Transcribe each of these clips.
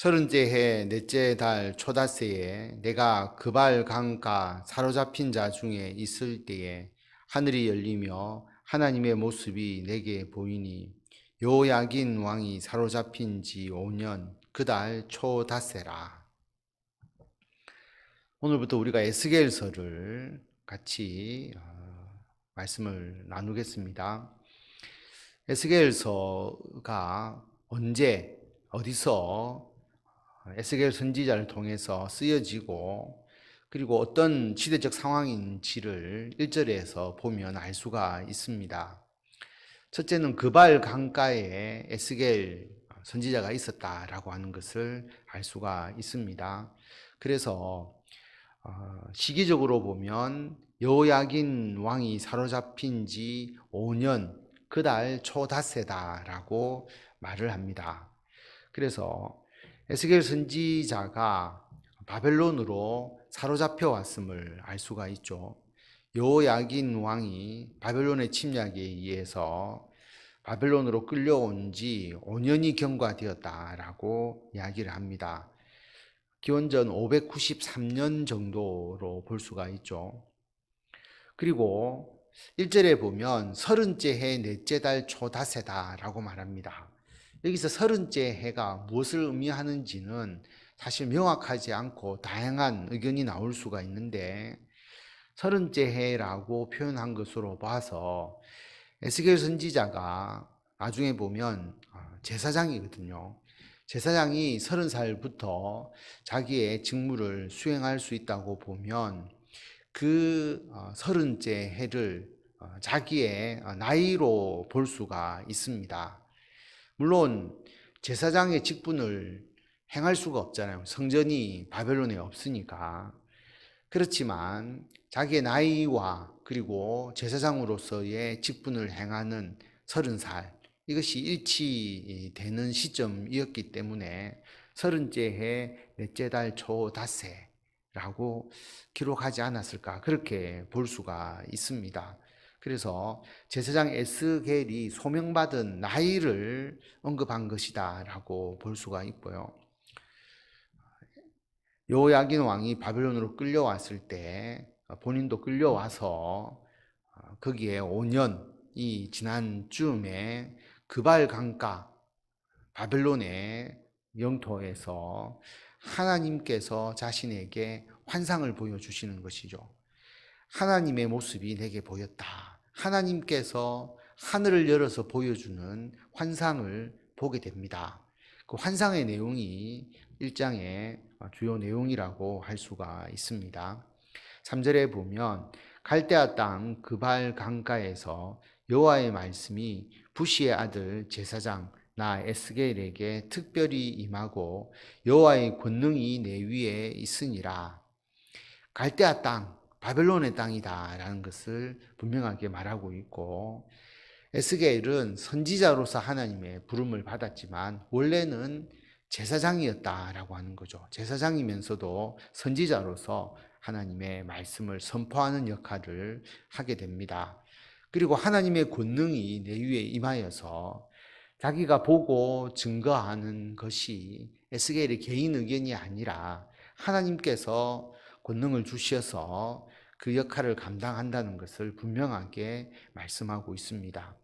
서른째 해 넷째 달 초닷새에 내가 그발 강가 사로잡힌 자 중에 있을 때에 하늘이 열리며 하나님의 모습이 내게 보이니 요야긴 왕이 사로잡힌 지 5년 그 달 초닷새라. 오늘부터 우리가 에스겔서를 같이 말씀을 나누겠습니다. 에스겔서가 언제 어디서 에스겔 선지자를 통해서 쓰여지고 그리고 어떤 시대적 상황인지를 1절에서 보면 알 수가 있습니다. 첫째는 그발 강가에 에스겔 선지자가 있었다라고 하는 것을 알 수가 있습니다. 그래서 시기적으로 보면 여호야긴 왕이 사로잡힌 지 5년 그 달 초닷새다라고 말을 합니다. 그래서 에스겔 선지자가 바벨론으로 사로잡혀 왔음을 알 수가 있죠. 여호야긴 왕이 바벨론의 침략에 의해서 바벨론으로 끌려온 지 5년이 경과되었다라고 이야기를 합니다. 기원전 593년 정도로 볼 수가 있죠. 그리고 1절에 보면 서른째 해 넷째 달 초닷새다라고 말합니다. 여기서 서른째 해가 무엇을 의미하는지는 사실 명확하지 않고 다양한 의견이 나올 수가 있는데 서른째 해라고 표현한 것으로 봐서 에스겔 선지자가 나중에 보면 제사장이거든요. 제사장이 30살부터 자기의 직무를 수행할 수 있다고 보면 그 서른째 해를 자기의 나이로 볼 수가 있습니다. 물론 제사장의 직분을 행할 수가 없잖아요. 성전이 바벨론에 없으니까. 그렇지만 자기의 나이와 그리고 제사장으로서의 직분을 행하는 30살, 이것이 일치되는 시점이었기 때문에 서른째 해 넷째 달 초닷새라고 기록하지 않았을까, 그렇게 볼 수가 있습니다. 그래서 제사장 에스겔이 소명받은 나이를 언급한 것이다 라고 볼 수가 있고요. 여호야긴 왕이 바벨론으로 끌려왔을 때 본인도 끌려와서 거기에 5년이 지난 즈음에 그발 강가 바벨론의 영토에서 하나님께서 자신에게 환상을 보여주시는 것이죠. 하나님의 모습이 내게 보였다. 하나님께서 하늘을 열어서 보여주는 환상을 보게 됩니다. 그 환상의 내용이 1장의 주요 내용이라고 할 수가 있습니다. 3절에 보면 갈대아 땅 그발 강가에서 여호와의 말씀이 부시의 아들 제사장 나 에스겔에게 특별히 임하고 여호와의 권능이 내 위에 있으니라. 갈대아 땅, 바벨론의 땅이다라는 것을 분명하게 말하고 있고, 에스겔은 선지자로서 하나님의 부름을 받았지만 원래는 제사장이었다라고 하는 거죠. 제사장이면서도 선지자로서 하나님의 말씀을 선포하는 역할을 하게 됩니다. 그리고 하나님의 권능이 내 위에 임하여서 자기가 보고 증거하는 것이 에스겔의 개인 의견이 아니라 하나님께서 권능을 주셔서 그 역할을 감당한다는 것을 분명하게 말씀하고 있습니다.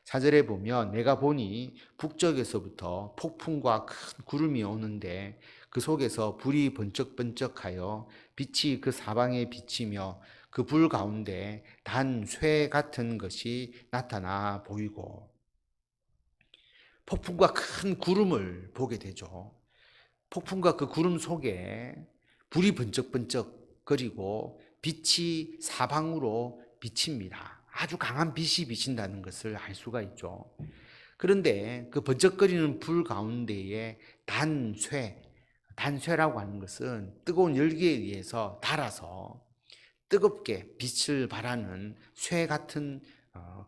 4절에 보면 내가 보니 북쪽에서부터 폭풍과 큰 구름이 오는데 그 속에서 불이 번쩍번쩍하여 빛이 그 사방에 비치며 그 불 가운데 단 쇠 같은 것이 나타나 보이고, 폭풍과 큰 구름을 보게 되죠. 폭풍과 그 구름 속에 불이 번쩍번쩍 거리고 빛이 사방으로 비칩니다. 아주 강한 빛이 비친다는 것을 알 수가 있죠. 그런데 그 번쩍거리는 불 가운데에 단쇠라고 하는 것은 뜨거운 열기에 의해서 달아서 뜨겁게 빛을 발하는 쇠 같은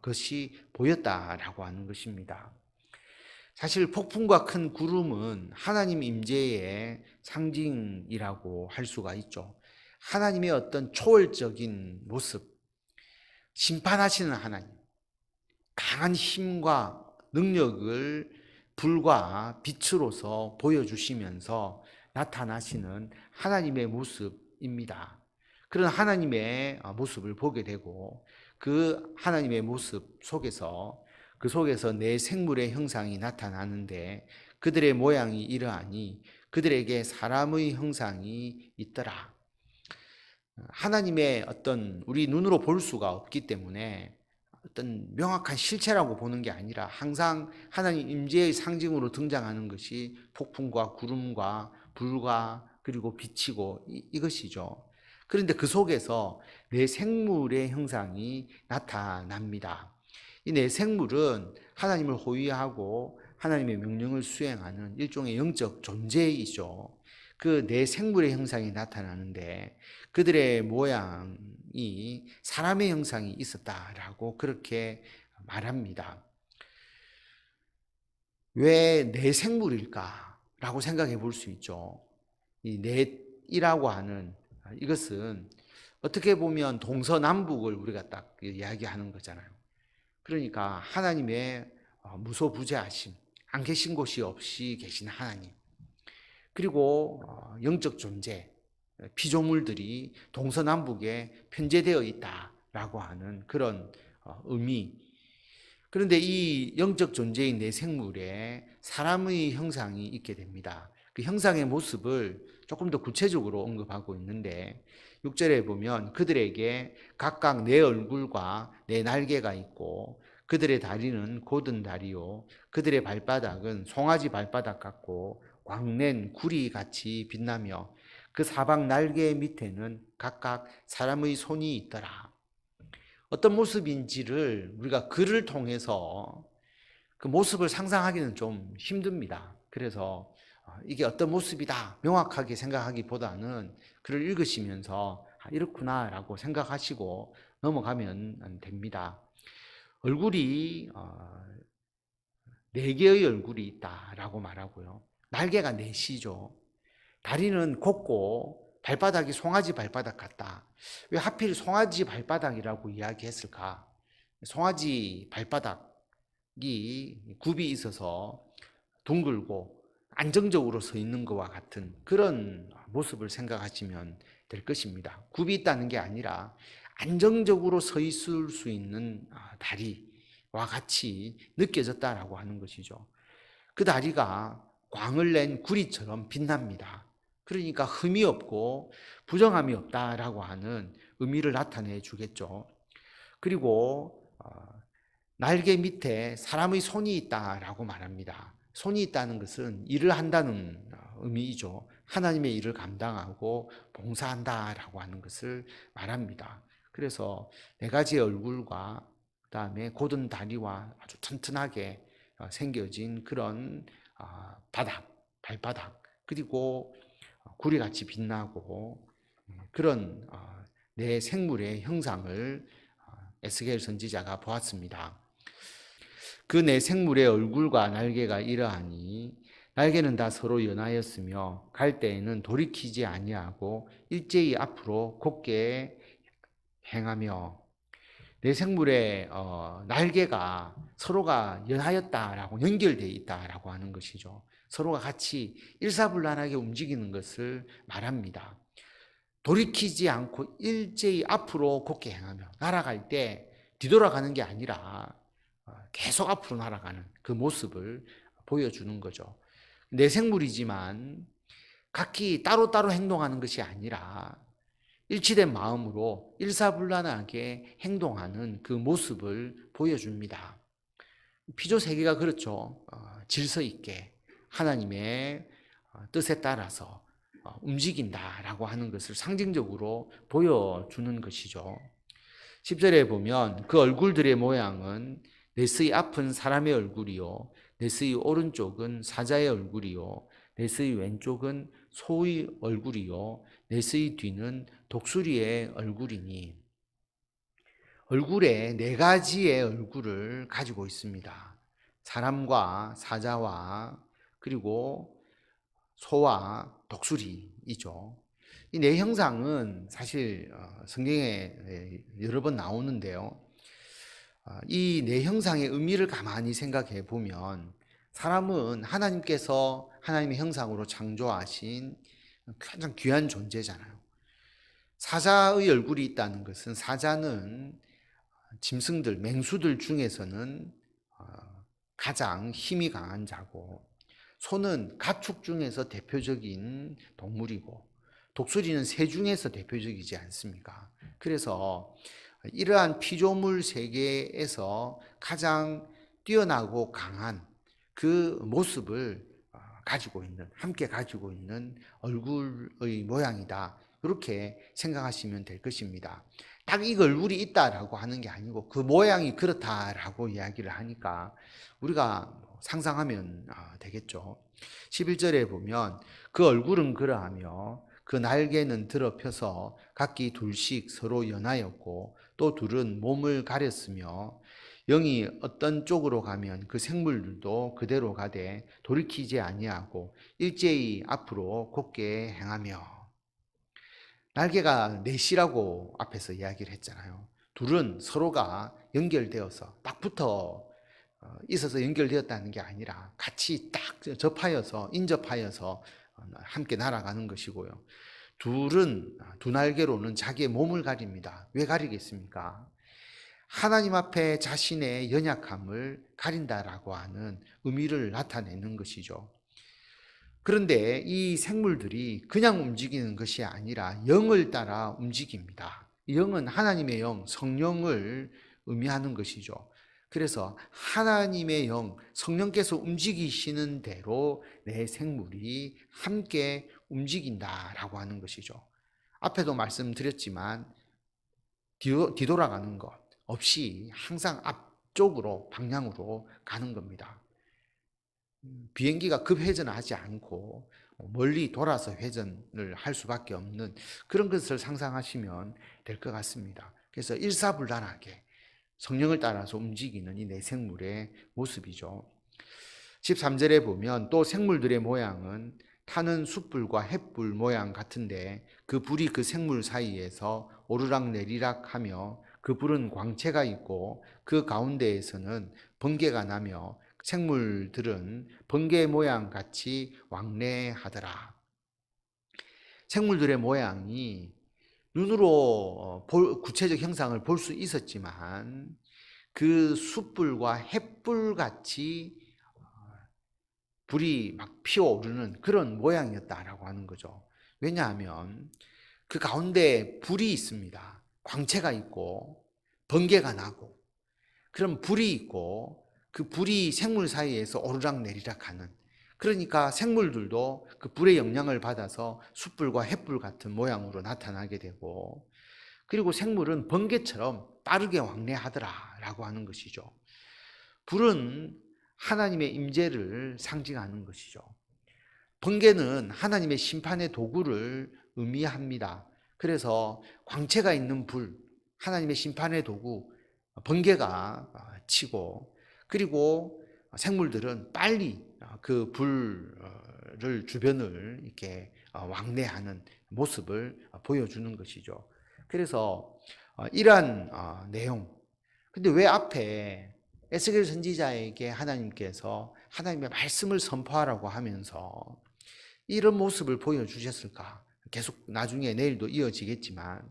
것이 보였다라고 하는 것입니다. 사실 폭풍과 큰 구름은 하나님 임재의 상징이라고 할 수가 있죠. 하나님의 어떤 초월적인 모습, 심판하시는 하나님, 강한 힘과 능력을 불과 빛으로서 보여주시면서 나타나시는 하나님의 모습입니다. 그런 하나님의 모습을 보게 되고 그 하나님의 모습 속에서 내 생물의 형상이 나타나는데 그들의 모양이 이러하니 그들에게 사람의 형상이 있더라. 하나님의 어떤 우리 눈으로 볼 수가 없기 때문에 어떤 명확한 실체라고 보는 게 아니라 항상 하나님 임재의 상징으로 등장하는 것이 폭풍과 구름과 불과 그리고 빛이고 이것이죠. 그런데 그 속에서 내 생물의 형상이 나타납니다. 이 내 생물은 하나님을 호위하고 하나님의 명령을 수행하는 일종의 영적 존재이죠. 그 내 생물의 형상이 나타나는데 그들의 모양이 사람의 형상이 있었다라고 그렇게 말합니다. 왜 내 생물일까라고 생각해 볼 수 있죠. 이 넷이라고 하는 이것은 어떻게 보면 동서남북을 우리가 딱 이야기하는 거잖아요. 그러니까 하나님의 무소부재하심, 안 계신 곳이 없이 계신 하나님, 그리고 영적 존재, 피조물들이 동서남북에 편재되어 있다라고 하는 그런 의미. 그런데 이 영적 존재인 내 생물에 사람의 형상이 있게 됩니다. 그 형상의 모습을 조금 더 구체적으로 언급하고 있는데 6절에 보면 그들에게 각각 네 얼굴과 네 날개가 있고 그들의 다리는 곧은 다리요 그들의 발바닥은 송아지 발바닥 같고 광낸 구리 같이 빛나며 그 사방 날개 밑에는 각각 사람의 손이 있더라. 어떤 모습인지를 우리가 글을 통해서 그 모습을 상상하기는 좀 힘듭니다. 그래서 이게 어떤 모습이다 명확하게 생각하기보다는 글을 읽으시면서 이렇구나라고 생각하시고 넘어가면 됩니다. 얼굴이 네 개의 얼굴이 있다라고 말하고요. 날개가 넷이죠. 다리는 곱고 발바닥이 송아지 발바닥 같다. 왜 하필 송아지 발바닥이라고 이야기했을까? 송아지 발바닥이 굽이 있어서 둥글고 안정적으로 서 있는 것과 같은 그런 모습을 생각하시면 될 것입니다. 굽이 있다는 게 아니라 안정적으로 서 있을 수 있는 다리와 같이 느껴졌다라고 하는 것이죠. 그 다리가 광을 낸 구리처럼 빛납니다. 그러니까 흠이 없고 부정함이 없다라고 하는 의미를 나타내 주겠죠. 그리고 날개 밑에 사람의 손이 있다라고 말합니다. 손이 있다는 것은 일을 한다는 의미이죠. 하나님의 일을 감당하고 봉사한다라고 하는 것을 말합니다. 그래서 네 가지의 얼굴과 그다음에 곧은 다리와 아주 튼튼하게 생겨진 그런 발바닥, 그리고 구리같이 빛나고 그런 내 생물의 형상을 에스겔 선지자가 보았습니다. 그 내 생물의 얼굴과 날개가 이러하니 날개는 다 서로 연하였으며 갈 때에는 돌이키지 아니하고 일제히 앞으로 곧게 행하며 내 생물의 날개가 서로가 연하였다라고 연결되어 있다라고 하는 것이죠. 서로가 같이 일사불란하게 움직이는 것을 말합니다. 돌이키지 않고 일제히 앞으로 곧게 행하며 날아갈 때 뒤돌아가는 게 아니라 계속 앞으로 날아가는 그 모습을 보여주는 거죠. 내 생물이지만 각기 따로따로 행동하는 것이 아니라 일치된 마음으로 일사불란하게 행동하는 그 모습을 보여줍니다. 피조 세계가 그렇죠. 질서 있게 하나님의 뜻에 따라서 움직인다라고 하는 것을 상징적으로 보여주는 것이죠. 10절에 보면 그 얼굴들의 모양은 넷의 앞은 사람의 얼굴이요 넷의 오른쪽은 사자의 얼굴이요 넷의 왼쪽은 소의 얼굴이요 넷의 뒤는 독수리의 얼굴이니 얼굴에 네 가지의 얼굴을 가지고 있습니다. 사람과 사자와 그리고 소와 독수리이죠. 이 네 형상은 사실 성경에 여러 번 나오는데요. 이 네 형상의 의미를 가만히 생각해 보면 사람은 하나님께서 하나님의 형상으로 창조하신 가장 귀한 존재잖아요. 사자의 얼굴이 있다는 것은 사자는 짐승들, 맹수들 중에서는 가장 힘이 강한 자고, 소는 가축 중에서 대표적인 동물이고, 독수리는 새 중에서 대표적이지 않습니까? 그래서 이러한 피조물 세계에서 가장 뛰어나고 강한 그 모습을 함께 가지고 있는 얼굴의 모양이다. 이렇게 생각하시면 될 것입니다. 딱 이 얼굴이 있다라고 하는 게 아니고 그 모양이 그렇다라고 이야기를 하니까 우리가 상상하면 되겠죠. 11절에 보면 그 얼굴은 그러하며 그 날개는 드러펴서 각기 둘씩 서로 연하였고 또 둘은 몸을 가렸으며 영이 어떤 쪽으로 가면 그 생물들도 그대로 가되 돌이키지 아니하고 일제히 앞으로 곧게 행하며. 날개가 넷이라고 앞에서 이야기를 했잖아요. 둘은 서로가 연결되어서 딱 붙어 있어서 연결되었다는 게 아니라 같이 딱 인접하여서 함께 날아가는 것이고요. 둘은 두 날개로는 자기의 몸을 가립니다. 왜 가리겠습니까? 하나님 앞에 자신의 연약함을 가린다라고 하는 의미를 나타내는 것이죠. 그런데 이 생물들이 그냥 움직이는 것이 아니라 영을 따라 움직입니다. 영은 하나님의 영, 성령을 의미하는 것이죠. 그래서 하나님의 영, 성령께서 움직이시는 대로 내 생물이 함께 움직인다라고 하는 것이죠. 앞에도 말씀드렸지만 뒤돌아가는 것 없이 항상 앞쪽으로 방향으로 가는 겁니다. 비행기가 급회전하지 않고 멀리 돌아서 회전을 할 수밖에 없는 그런 것을 상상하시면 될 것 같습니다. 그래서 일사불란하게 성령을 따라서 움직이는 이 내 생물의 모습이죠. 13절에 보면 또 생물들의 모양은 타는 숯불과 횃불 모양 같은데 그 불이 그 생물 사이에서 오르락내리락 하며 그 불은 광채가 있고 그 가운데에서는 번개가 나며 생물들은 번개 모양 같이 왕래하더라. 생물들의 모양이 눈으로 구체적 형상을 볼 수 있었지만 그 숯불과 횃불 같이 불이 막 피어오르는 그런 모양이었다라고 하는 거죠. 왜냐하면 그 가운데 불이 있습니다. 광채가 있고 번개가 나고 그럼 불이 있고 그 불이 생물 사이에서 오르락내리락 하는, 그러니까 생물들도 그 불의 영향을 받아서 숯불과 횃불 같은 모양으로 나타나게 되고, 그리고 생물은 번개처럼 빠르게 왕래하더라라고 하는 것이죠. 불은 하나님의 임재를 상징하는 것이죠. 번개는 하나님의 심판의 도구를 의미합니다. 그래서 광채가 있는 불, 하나님의 심판의 도구, 번개가 치고, 그리고 생물들은 빨리 그 불을 주변을 이렇게 왕래하는 모습을 보여주는 것이죠. 그래서 이러한 내용. 근데 왜 앞에 에스겔 선지자에게 하나님께서 하나님의 말씀을 선포하라고 하면서 이런 모습을 보여주셨을까? 계속 나중에 내일도 이어지겠지만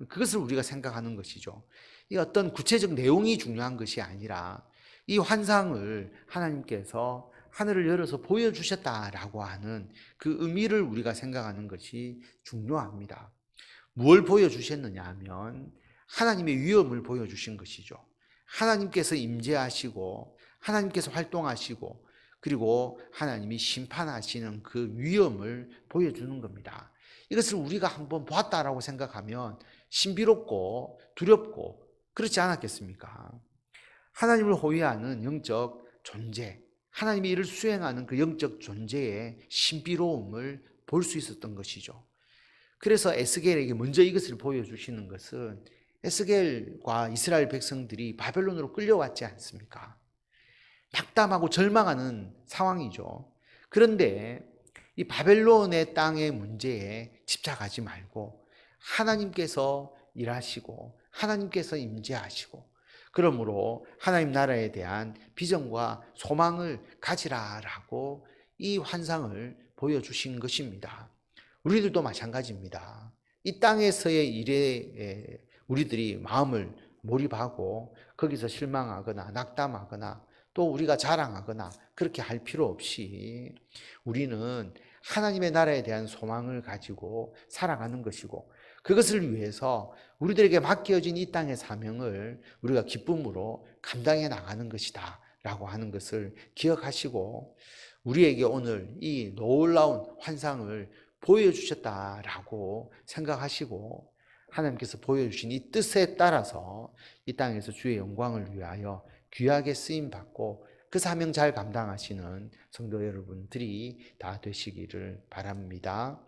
그것을 우리가 생각하는 것이죠. 이 어떤 구체적 내용이 중요한 것이 아니라 이 환상을 하나님께서 하늘을 열어서 보여주셨다라고 하는 그 의미를 우리가 생각하는 것이 중요합니다. 무엇을 보여주셨느냐 하면 하나님의 위엄을 보여주신 것이죠. 하나님께서 임재하시고 하나님께서 활동하시고 그리고 하나님이 심판하시는 그 위엄을 보여주는 겁니다. 이것을 우리가 한번 보았다라고 생각하면 신비롭고 두렵고 그렇지 않았겠습니까? 하나님을 호위하는 영적 존재, 하나님이 이를 수행하는 그 영적 존재의 신비로움을 볼 수 있었던 것이죠. 그래서 에스겔에게 먼저 이것을 보여주시는 것은 에스겔과 이스라엘 백성들이 바벨론으로 끌려왔지 않습니까? 낙담하고 절망하는 상황이죠. 그런데 이 바벨론의 땅의 문제에 집착하지 말고 하나님께서 일하시고 하나님께서 임재하시고 그러므로 하나님 나라에 대한 비전과 소망을 가지라라고 이 환상을 보여주신 것입니다. 우리들도 마찬가지입니다. 이 땅에서의 일에 우리들이 마음을 몰입하고 거기서 실망하거나 낙담하거나 또 우리가 자랑하거나 그렇게 할 필요 없이 우리는 하나님의 나라에 대한 소망을 가지고 살아가는 것이고 그것을 위해서 우리들에게 맡겨진 이 땅의 사명을 우리가 기쁨으로 감당해 나가는 것이다 라고 하는 것을 기억하시고 우리에게 오늘 이 놀라운 환상을 보여주셨다라고 생각하시고 하나님께서 보여주신 이 뜻에 따라서 이 땅에서 주의 영광을 위하여 귀하게 쓰임받고 그 사명 잘 감당하시는 성도 여러분들이 다 되시기를 바랍니다.